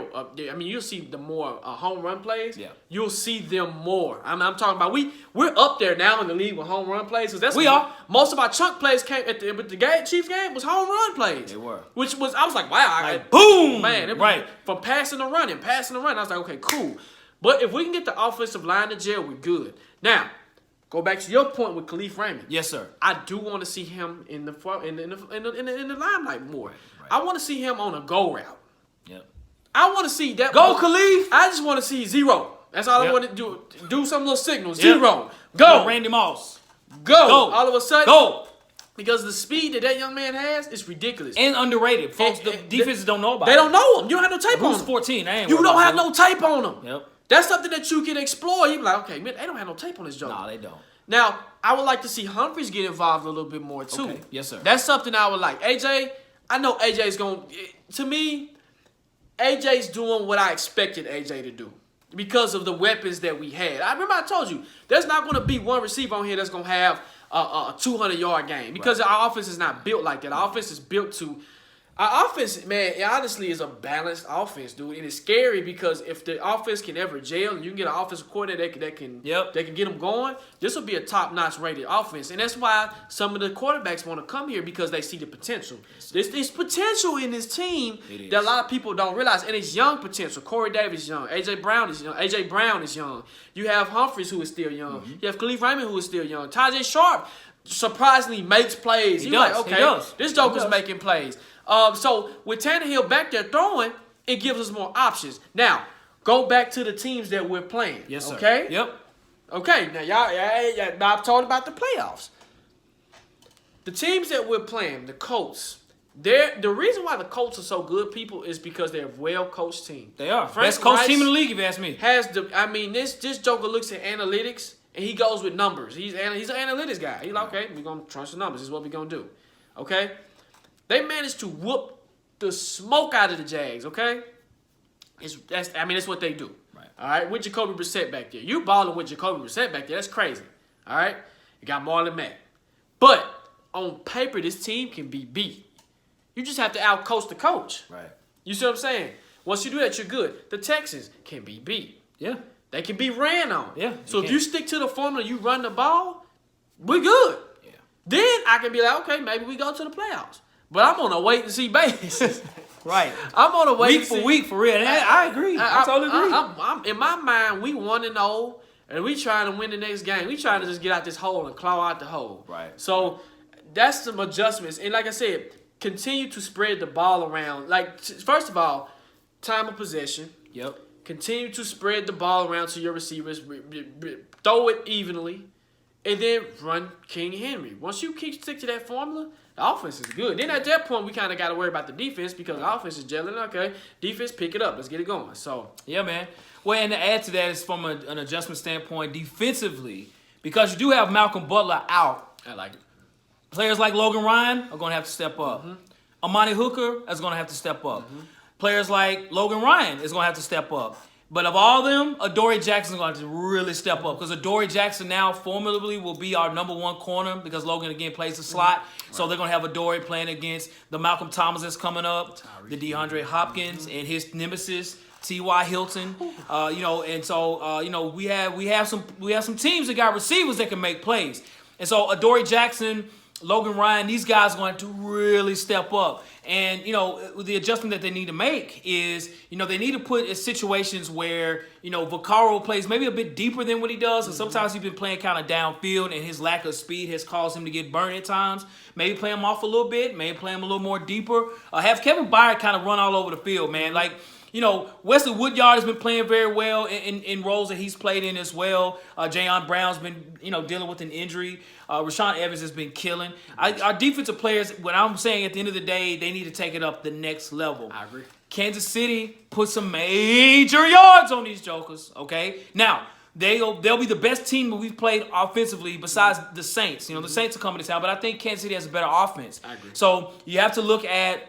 [SPEAKER 2] you'll see the more home run plays.
[SPEAKER 1] Yeah.
[SPEAKER 2] You'll see them more. I'm talking about we're up there now in the league with home run plays.
[SPEAKER 1] We are.
[SPEAKER 2] Most of our chunk plays came with the Chiefs game was home run plays.
[SPEAKER 1] They were.
[SPEAKER 2] Which was, I was like, wow.
[SPEAKER 1] Like, boom!
[SPEAKER 2] Man, it was
[SPEAKER 1] Right.
[SPEAKER 2] from passing to running. I was like, okay, cool. But if we can get the offensive line to jail, we're good. Now, go back to your point with Khalif Raymond.
[SPEAKER 1] Yes, sir.
[SPEAKER 2] I do want to see him in the limelight more.
[SPEAKER 1] Right.
[SPEAKER 2] I want to see him on a go route.
[SPEAKER 1] Yep.
[SPEAKER 2] I want to see that.
[SPEAKER 1] Go, Khalif!
[SPEAKER 2] I just want to see zero. That's all I
[SPEAKER 1] Yep.
[SPEAKER 2] want to do. Do some little signals.
[SPEAKER 1] Yep.
[SPEAKER 2] Zero. Go.
[SPEAKER 1] Randy Moss.
[SPEAKER 2] Go. All of a sudden.
[SPEAKER 1] Go.
[SPEAKER 2] Because the speed that young man has is ridiculous.
[SPEAKER 1] And underrated. Folks, the defenses don't know about
[SPEAKER 2] They
[SPEAKER 1] it.
[SPEAKER 2] don't know him. You don't have no tape on
[SPEAKER 1] Who's
[SPEAKER 2] him.
[SPEAKER 1] 14? I ain't
[SPEAKER 2] You
[SPEAKER 1] worried
[SPEAKER 2] don't
[SPEAKER 1] about
[SPEAKER 2] have
[SPEAKER 1] him.
[SPEAKER 2] no tape on him.
[SPEAKER 1] Yep.
[SPEAKER 2] That's something that you can explore. You be like, okay, man, they don't have no tape on this joke.
[SPEAKER 1] Nah, they don't.
[SPEAKER 2] Now, I would like to see Humphries get involved a little bit more, too.
[SPEAKER 1] Okay. Yes, sir.
[SPEAKER 2] That's something I would like. AJ, I know AJ's going to me, AJ's doing what I expected AJ to do because of the weapons that we had. I remember I told you, there's not going to be one receiver on here that's going to have a 200-yard game because our offense is not built like that. Our offense is built to our offense, man, it honestly is a balanced offense, dude. And it's scary because if the offense can ever gel and you can get an offensive coordinator that can get them going, this will be a top-notch rated offense. And that's why some of the quarterbacks want to come here because they see the potential. There's potential in this team that a lot of people don't realize. And it's young potential. Corey Davis is young. A.J. Brown is young. A.J. Brown is young. You have Humphries, who is still young. Mm-hmm. You have Khalif Raymond, who is still young. Tajay Sharp surprisingly makes plays. You're like, okay, this joker's making plays. So with Tannehill back there throwing, it gives us more options. Now, go back to the teams that we're playing.
[SPEAKER 1] Yes, sir.
[SPEAKER 2] Okay?
[SPEAKER 1] Yep.
[SPEAKER 2] Okay, now y'all now I've talked about the playoffs. The teams that we're playing, the Colts, the reason why the Colts are so good, people, is because they're a well-coached team.
[SPEAKER 1] They are.
[SPEAKER 2] Frank
[SPEAKER 1] Best coach
[SPEAKER 2] Rice
[SPEAKER 1] team in the league, if you ask me.
[SPEAKER 2] This joker looks at analytics, and he goes with numbers. He's an analytics guy. He's like, okay, we're going to trust the numbers. This is what we're going to do. Okay? They managed to whoop the smoke out of the Jags, okay? That's what they do.
[SPEAKER 1] Right.
[SPEAKER 2] All right? With Jacoby Brissett back there. You balling with Jacoby Brissett back there. That's crazy. All right? You got Marlon Mack. But on paper, this team can be beat. You just have to out-coach the coach.
[SPEAKER 1] Right.
[SPEAKER 2] You see what I'm saying? Once you do that, you're good. The Texans can be beat.
[SPEAKER 1] Yeah.
[SPEAKER 2] They can be ran on.
[SPEAKER 1] Yeah.
[SPEAKER 2] So if you stick to the formula, you run the ball, we're good.
[SPEAKER 1] Yeah.
[SPEAKER 2] Then I can be like, okay, maybe we go to the playoffs. But I'm on a wait-and-see basis.
[SPEAKER 1] Right.
[SPEAKER 2] I'm on a wait
[SPEAKER 1] week for week, for real. And I agree. I totally agree.
[SPEAKER 2] I'm in my mind, we 1-0, and we trying to win the next game. We trying to just get out this hole and claw out the hole.
[SPEAKER 1] Right.
[SPEAKER 2] So that's some adjustments. And like I said, continue to spread the ball around. Like, first of all, time of possession.
[SPEAKER 1] Yep.
[SPEAKER 2] Continue to spread the ball around to your receivers. Throw it evenly. And then run King Henry. Once you stick to that formula, the offense is good. Then at that point, we kind of got to worry about the defense because the offense is gelling. Okay, defense, pick it up. Let's get it going. So
[SPEAKER 1] yeah, man. Well, and to add to that is from an adjustment standpoint, defensively, because you do have Malcolm Butler out.
[SPEAKER 2] I like it.
[SPEAKER 1] Players like Logan Ryan are going to have to step up.
[SPEAKER 2] Mm-hmm.
[SPEAKER 1] Amani Hooker is going to have to step up. Mm-hmm. Players like Logan Ryan is going to have to step up. But of all them, Adoree Jackson is going to have to really step up because Adoree Jackson now formally will be our number one corner because Logan, again, plays the slot. Right. So they're going to have Adoree playing against the Malcolm Thomas that's coming up, the DeAndre Hopkins, and his nemesis, T.Y. Hilton. We have some teams that got receivers that can make plays. And so Adoree Jackson, Logan Ryan, these guys are going to really step up. And, the adjustment that they need to make is, they need to put in situations where, Vaccaro plays maybe a bit deeper than what he does. And sometimes he's been playing kind of downfield and his lack of speed has caused him to get burned at times. Maybe play him off a little bit. Maybe play him a little more deeper. Have Kevin Byard kind of run all over the field, man. Like, Wesley Woodyard has been playing very well in roles that he's played in as well. Jayon Brown's been, dealing with an injury. Rashaan Evans has been killing. Our defensive players, what I'm saying at the end of the day, they need to take it up the next level.
[SPEAKER 2] I agree.
[SPEAKER 1] Kansas City put some major yards on these jokers, okay? Now, they'll be the best team that we've played offensively besides the Saints. The Saints are coming to town, but I think Kansas City has a better offense.
[SPEAKER 2] I agree.
[SPEAKER 1] So you have to look at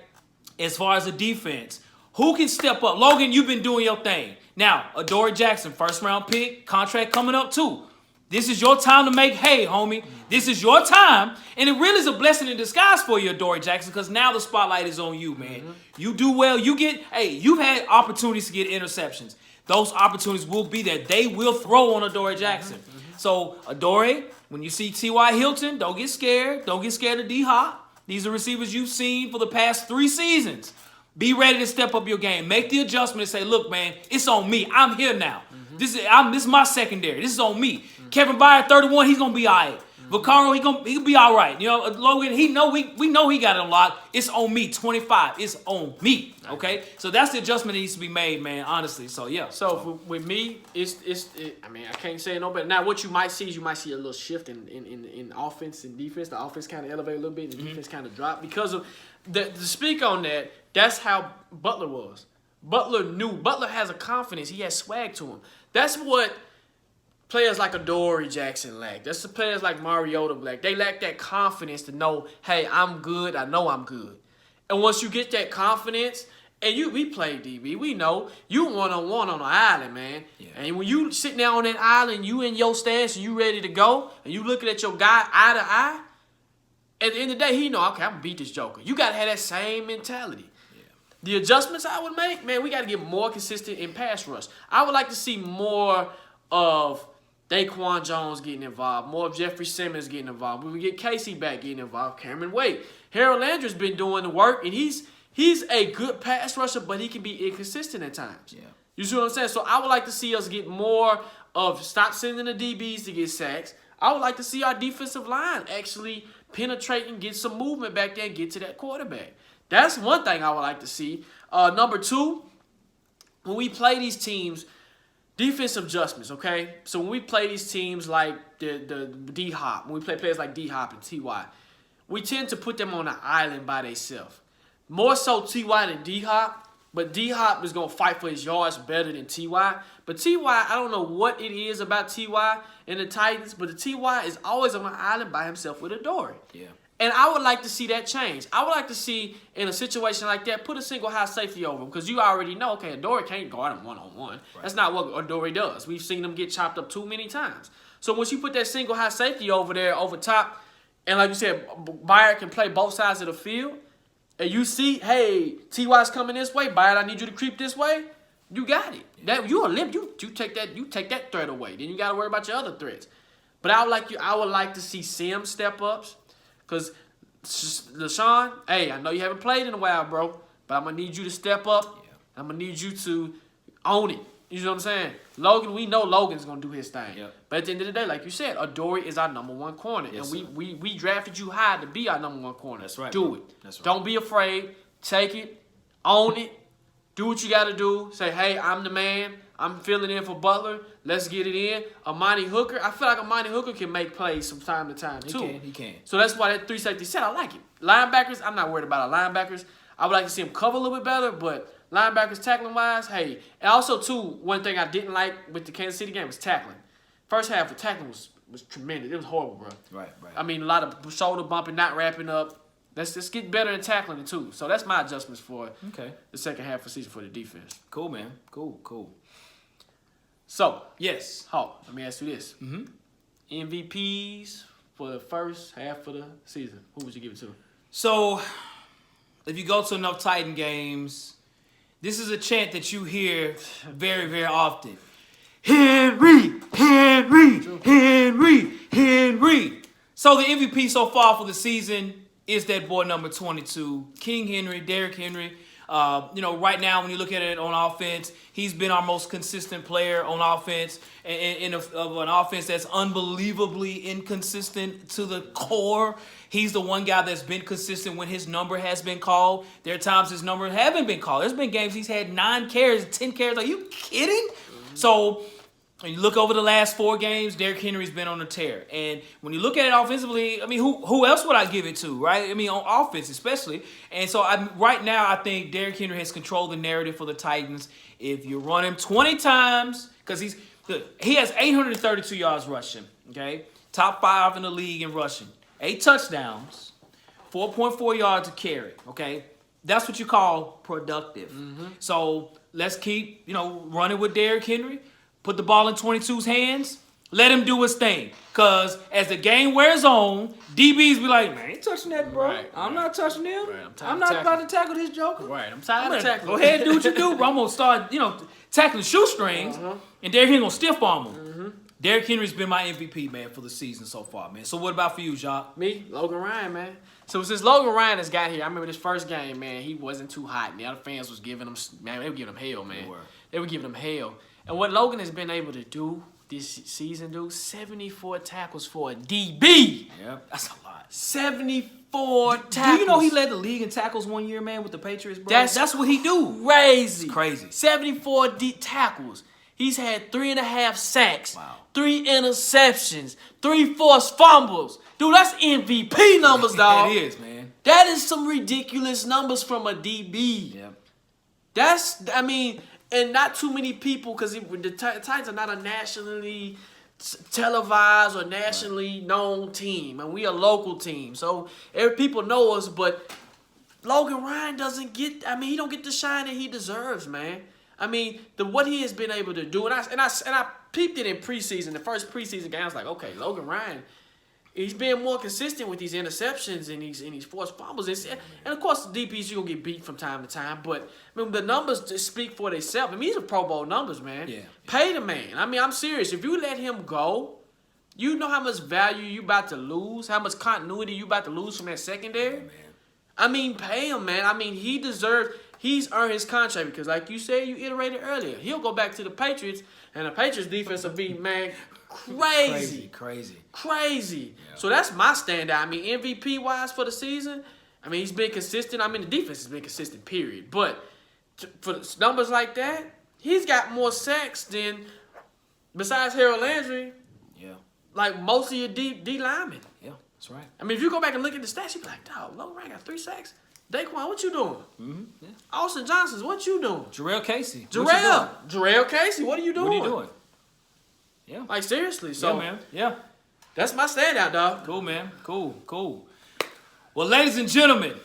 [SPEAKER 1] as far as the defense, who can step up? Logan, you've been doing your thing. Now, Adoree Jackson, first-round pick, contract coming up too. This is your time to make hay, homie. This is your time. And it really is a blessing in disguise for you, Adoree Jackson, because now the spotlight is on you, man. You do well. You've had opportunities to get interceptions. Those opportunities will be there. They will throw on Adoree Jackson. So, Adoree, when you see T.Y. Hilton, don't get scared. Don't get scared of D-Hop. These are receivers you've seen for the past 3 seasons. Be ready to step up your game. Make the adjustment and say, look, man, it's on me. I'm here now. This is my secondary. This is on me. Kevin Byard, 31, he's going to be all right. Vaccaro, he'll be all right. You know, Logan, we know he got it unlocked. It's on me, 25. It's on me, okay? So that's the adjustment that needs to be made, man, honestly. So, yeah.
[SPEAKER 2] So, with me, I mean, I can't say it no better. Now, what you might see is a little shift in offense and defense. The offense kind of elevate a little bit. The defense kind of drop. Because of, to speak on that, that's how Butler was. Butler has a confidence. He has swag to him. That's what players like Adoree Jackson lack. That's the players like Mariota lack. They lack that confidence to know, hey, I'm good. I know I'm good. And once you get that confidence, and we play DB, we know you one-on-one on an island, man. Yeah. And when you sitting there on that island, you in your stance and you ready to go, and you looking at your guy eye to eye, at the end of the day, he know, okay, I'm going to beat this joker. You got to have that same mentality. The adjustments I would make, man, we got to get more consistent in pass rush. I would like to see more of Daquan Jones getting involved, more of Jeffrey Simmons getting involved. When we get Casey back getting involved, Cameron Wade. Harold Landry's been doing the work, and he's a good pass rusher, but he can be inconsistent at times. Yeah. You see what I'm saying? So I would like to see us get more of stop sending the DBs to get sacks. I would like to see our defensive line actually penetrate and get some movement back there and get to that quarterback. That's one thing I would like to see. Number 2, when we play these teams, defensive adjustments, okay? So when we play these teams like the D-Hop, when we play players like D-Hop and T.Y., we tend to put them on an island by themselves. More so T.Y. than D-Hop, but D-Hop is going to fight for his yards better than T.Y. But T.Y., I don't know what it is about T.Y. and the Titans, but the T.Y. is always on an island by himself with Adoree. Yeah. And I would like to see that change. I would like to see, in a situation like that, put a single high safety over him. Because you already know, okay, Adoree can't guard him one-on-one. Right. That's not what Adoree does. We've seen him get chopped up too many times. So once you put that single high safety over there, over top, and like you said, Byard can play both sides of the field, and you see, hey, T.Y.'s coming this way, Byard, I need you to creep this way, you got it. Yeah. You're a limp. You take that threat away. Then you got to worry about your other threats. But I would like to see Sim step-ups. Because, LaShawn, hey, I know you haven't played in a while, bro, but I'm going to need you to step up. Yeah. I'm going to need you to own it. You know what I'm saying? Logan, we know Logan's going to do his thing. Yep. But at the end of the day, like you said, Adoree is our number 1 corner. Yes, and we drafted you high to be our number 1 corner. That's right. Do it. That's right. Don't be afraid. Take it. Own it. Do what you got to do. Say, hey, I'm the man. I'm filling in for Butler. Let's get it in. Amani Hooker. I feel like Amani Hooker can make plays from time to time, too.
[SPEAKER 1] He can.
[SPEAKER 2] So that's why that 3 safety set, I like it. Linebackers, I'm not worried about our linebackers. I would like to see them cover a little bit better, but linebackers tackling-wise, hey. And also, too, one thing I didn't like with the Kansas City game was tackling. First half of tackling was tremendous. It was horrible, bro. Right. I mean, a lot of shoulder bumping, not wrapping up. Let's get better in tackling, too. So that's my adjustments for the second half of the season for the defense.
[SPEAKER 1] Cool, man. Cool.
[SPEAKER 2] So,
[SPEAKER 1] yes.
[SPEAKER 2] Hawk, let me ask you this. MVPs for the first half of the season. Who would you give it to?
[SPEAKER 1] So, if you go to enough Titan games, this is a chant that you hear very, very often. Henry. So, the MVP so far for the season is that boy number 22, King Henry, Derrick Henry. Right now, when you look at it on offense, he's been our most consistent player on offense, of an offense that's unbelievably inconsistent to the core. He's the one guy that's been consistent when his number has been called. There are times his number haven't been called. There's been games he's had 9 carries, 10 carries. Are you kidding? So, when you look over the last 4 games, Derrick Henry's been on a tear. And when you look at it offensively, I mean, who else would I give it to, right? I mean, on offense especially. And so right now, I think Derrick Henry has controlled the narrative for the Titans. If you run him 20 times, because he has 832 yards rushing, okay? Top 5 in the league in rushing. 8 touchdowns, 4.4 yards a carry, okay? That's what you call productive. So let's keep, running with Derrick Henry. Put the ball in 22's hands. Let him do his thing. Because as the game wears on, DBs be like, man, I ain't touching that, bro.
[SPEAKER 2] Right,
[SPEAKER 1] I'm not touching him.
[SPEAKER 2] Right,
[SPEAKER 1] I'm not about to tackle this joker.
[SPEAKER 2] Right, I'm tired of tackling.
[SPEAKER 1] Go ahead and do what you do, bro. I'm going to start, tackling shoestrings. And Derrick Henry going to stiff arm him. Derrick Henry's been my MVP, man, for the season so far, man. So what about for you, Jacques?
[SPEAKER 2] Me, Logan Ryan, man. So since Logan Ryan has got here, I remember this first game, man, he wasn't too hot. And the other fans was giving him, man, they were giving him hell, man. They were giving him hell. And what Logan has been able to do this season, dude, 74 tackles for a DB.
[SPEAKER 1] Yeah, that's a lot.
[SPEAKER 2] 74 tackles.
[SPEAKER 1] Do you know he led the league in tackles one year, man, with the Patriots, bro? That's what he do.
[SPEAKER 2] Crazy.
[SPEAKER 1] It's crazy.
[SPEAKER 2] 74 tackles. He's had 3.5 sacks,
[SPEAKER 1] Wow.
[SPEAKER 2] 3 interceptions, 3 forced fumbles. Dude, that's MVP numbers, dog.
[SPEAKER 1] It is, man.
[SPEAKER 2] That is some ridiculous numbers from a DB.
[SPEAKER 1] Yeah.
[SPEAKER 2] And not too many people, because the Titans are not a nationally televised or nationally known team, and we a local team. So people know us, but Logan Ryan doesn't get. He don't get the shine that he deserves, man. What he has been able to do, and I peeped it in preseason. The first preseason game, I was like, okay, Logan Ryan, he's being more consistent with these interceptions and these forced fumbles. And of course, the DPs, you're going to get beat from time to time. But, the numbers just speak for themselves. These are Pro Bowl numbers, man.
[SPEAKER 1] Yeah.
[SPEAKER 2] Pay the man. I'm serious. If you let him go, you know how much value you about to lose, how much continuity you about to lose from that secondary. Pay him, man. He's earned his contract because, like you said, you iterated earlier. He'll go back to the Patriots, and the Patriots defense will be, man, crazy.
[SPEAKER 1] Yeah.
[SPEAKER 2] So that's my standout. MVP-wise for the season, he's been consistent. The defense has been consistent, period. But for numbers like that, he's got more sacks than, besides Harold Landry, like most of your D linemen.
[SPEAKER 1] Yeah, that's right.
[SPEAKER 2] If you go back and look at the stats, you be like, dog, Logan Ryan got 3 sacks. Daquan, what you doing?
[SPEAKER 1] Yeah.
[SPEAKER 2] Austin Johnson's, what you doing?
[SPEAKER 1] Jarrell Casey.
[SPEAKER 2] Jarrell Casey, what are you doing?
[SPEAKER 1] What are you doing? Yeah.
[SPEAKER 2] Like, seriously. So,
[SPEAKER 1] yeah, man. Yeah.
[SPEAKER 2] That's my standout, dog.
[SPEAKER 1] Cool, man. Cool. Well, ladies and gentlemen,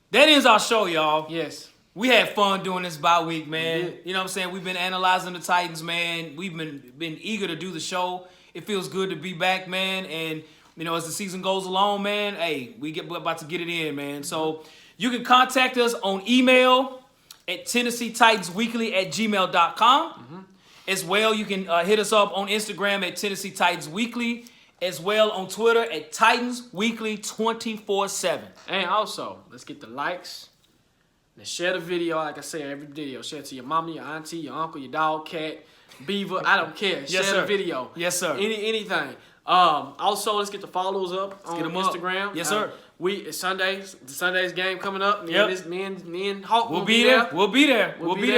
[SPEAKER 1] that ends our show, y'all.
[SPEAKER 2] Yes.
[SPEAKER 1] We had fun doing this bye week, man.
[SPEAKER 2] We did.
[SPEAKER 1] You know what I'm saying? We've been analyzing the Titans, man. We've been eager to do the show. It feels good to be back, man. And, as the season goes along, man, hey, we're about to get it in, man. So you can contact us on email at TennesseeTitansWeekly@gmail.com. As well, you can hit us up on Instagram at Tennessee Titans Weekly. As well on Twitter at Titans Weekly 24/7.
[SPEAKER 2] And also, let's get the likes. Let's share the video. Like I say, every video. Share it to your mama, your auntie, your uncle, your dog, cat, beaver. I don't care.
[SPEAKER 1] Yes,
[SPEAKER 2] share
[SPEAKER 1] sir.
[SPEAKER 2] the video.
[SPEAKER 1] Yes, sir.
[SPEAKER 2] Anything. Also, let's get the follows up on
[SPEAKER 1] get 'em
[SPEAKER 2] Instagram.
[SPEAKER 1] up. Yes, sir.
[SPEAKER 2] It's Sunday's game coming up. Me and Hawk
[SPEAKER 1] We'll be there. We'll be there.
[SPEAKER 2] We'll be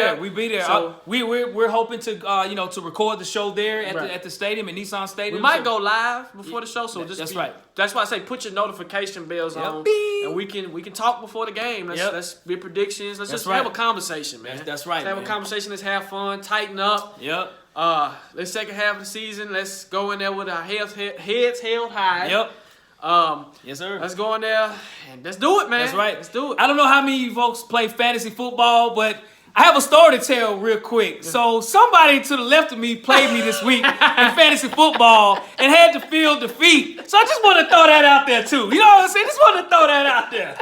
[SPEAKER 2] there. So,
[SPEAKER 1] we're hoping to to record the show there at the stadium, at Nissan Stadium.
[SPEAKER 2] we might go live before the show, so
[SPEAKER 1] That's right.
[SPEAKER 2] That's why I say put your notification bells on,
[SPEAKER 1] Beep.
[SPEAKER 2] and we can talk before the game. Let's be predictions. Let's just have a conversation, man.
[SPEAKER 1] That's right.
[SPEAKER 2] Let's have a conversation. Let's have fun. Tighten up.
[SPEAKER 1] Yep.
[SPEAKER 2] Let's second half of the season. Let's go in there with our heads held high.
[SPEAKER 1] Yep. Yes, sir.
[SPEAKER 2] Let's go in there and let's do it, man.
[SPEAKER 1] That's right.
[SPEAKER 2] Let's do it.
[SPEAKER 1] I don't know how many folks play fantasy football, but I have a story to tell real quick. So somebody to the left of me played me this week in fantasy football and had to feel defeat. So I just want to throw that out there too. You know what I'm saying? Just want to throw that out there.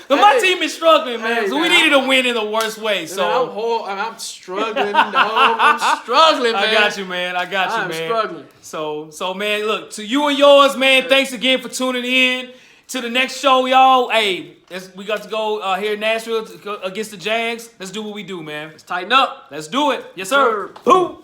[SPEAKER 1] But my team is struggling, man. So we needed a win in the worst way. So
[SPEAKER 2] I'm struggling, dog. I'm struggling, man.
[SPEAKER 1] I got you, man.
[SPEAKER 2] I'm struggling.
[SPEAKER 1] So man, look, to you and yours, man, thanks again for tuning in to the next show, y'all. Hey, we got to go here in Nashville against the Jags. Let's do what we do, man.
[SPEAKER 2] Let's tighten up.
[SPEAKER 1] Let's do it. Yes, sir.
[SPEAKER 2] Sir.
[SPEAKER 1] Boom.